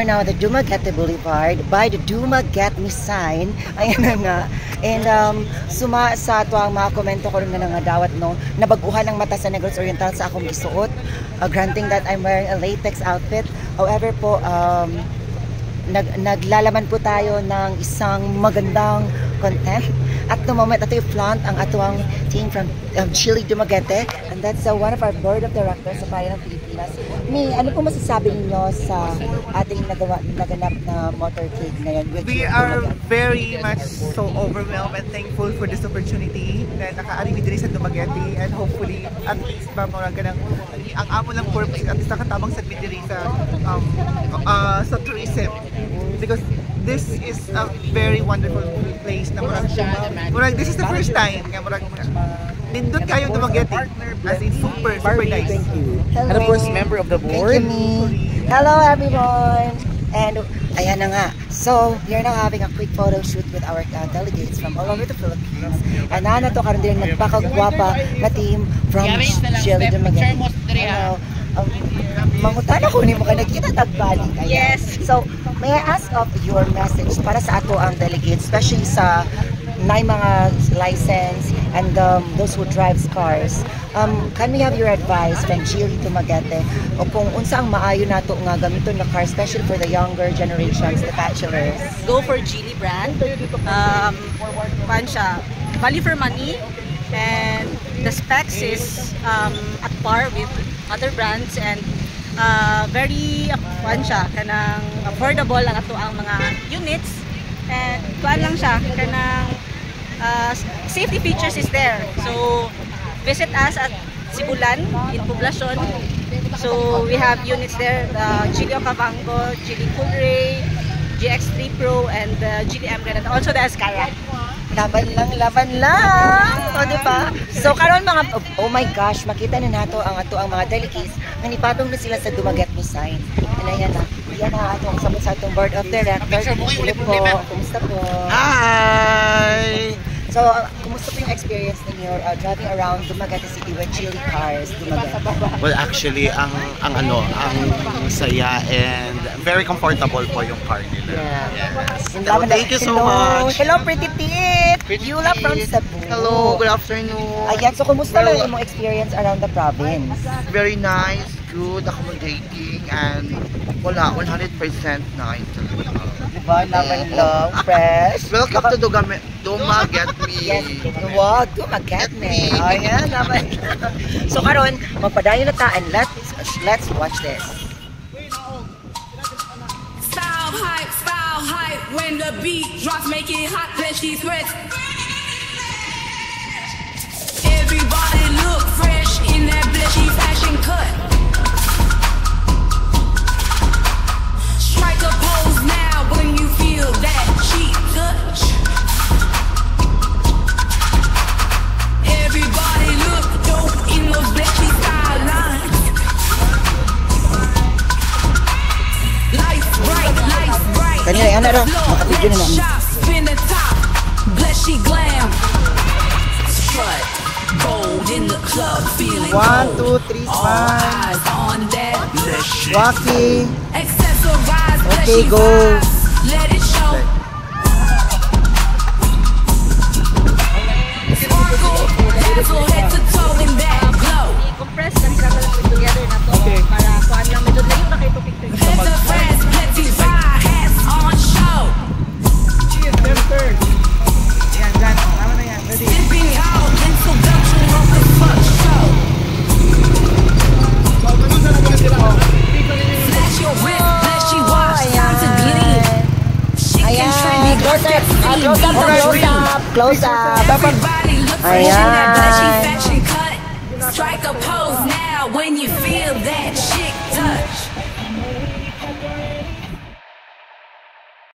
Now the Dumaguete Boulevard by the Dumaguete Me sign. Ayan na nga. And suma sa ito ang mga komento ko rin na nga dawat no, nabaguhan ng mata sa Negros Oriental sa akong gisuot. Granting that I'm wearing a latex outfit. However po, naglalaman po tayo ng isang magandang content. At the moment, ito yung flaunt ang atuang team from Chili Dumaguete. And that's one of our board of directors sa Bayan ng Pilipinas. Mi, ano po masasabi ninyo sa ating naganap na motorcade ngayon? We are very much so overwhelmed and thankful for this opportunity na naka-arrive din sa Dumaguete, and hopefully at least ba mga ganang ang amo ng purpose at least nakatabang sa bidiri sa tourism, because this is a very wonderful place na murag this is the first time nga murag nindot kayong Dumaguete, as in super nice. Thank you. And of course, member of the board. Thank you, Mi. Hello everyone. And ayan na nga. So, we're now having a quick photo shoot with our delegates from all over the Philippines. And na to karon din nagpakagwapa na team from Chili Dumaguete. Hello. Mangutana ko ni mo ka nakita tagbalik. Yes. So, may I ask of your message para sa ato ang delegates, especially sa mga license and those who drives cars. Can we have your advice from Chili Dumaguete o kung unsa ang maayo nato nga gamiton na car, especially for the younger generations, the bachelors? Go for Geely brand. Kuan siya, value for money, and the specs is at par with other brands, and very kuan siya, kanang affordable ang ato ang mga units, and kuan lang siya kanang safety features is there. So visit us at Sibulan in Poblacion. So we have units there, Geely Okavango, Geely Coolray, GX3 Pro, and Geely Emgrand, and also the Escala. Laban lang! O, diba? So, karon mga, oh my gosh, makita na nato ang mga delegates na nipatong na sila sa Dumaguete Me sign. And ayan na, yan na atong sa atong board of directors. Hello po, kumusta po? Hi! So, kumusta po yung experience ninyo driving around Dumaguete City with Chili cars, Dumaguete? Well, actually, ang saya and very comfortable po yung car nila. Yeah. Yes. So, thank you so much. Hello, pretty tit! Yula from Cebu. Hello, good afternoon. Ayan, so kumusta lang yung experience around the province? Very nice, good, accommodating, and wala, 100% nice. Diba? Laban lang, fresh. Welcome to Dumaguete Me. Yes, wow, Dumaguete Me. Ayan, laban lang. So karon, magpadayon na ta and let's watch this. Style hype, when the beat drops, make it hot, then she sweats. Everybody look fresh in that blushy fashion cut. Strike a pose now when you feel that cheap touch. Everybody look dope in those blushy style lines. Lights bright, Kanina, yan na rin. Makapidyo na namin. Spin the top, blushy glam. Strut, gold in the club, feeling 1, 2, 3, smile. on that blushy. Walkie. Accessorize, Okay, blushy go. vibes. Let it show. Sparkle, dazzle, head to toe in that glow. I-compress lang sila together na to para kuan lang medyo layo na kayo picture. Let the friends, let the vibe, hats on show. Cheers, them turn. Yan, dyan. Tama na yan. Ready? Dipping out, introduction of the fuck show. Flash your wrist, flashy watch, time to gleam. Chic and trendy, Close up, close up. everybody look fresh in that blushy Ayan. fashion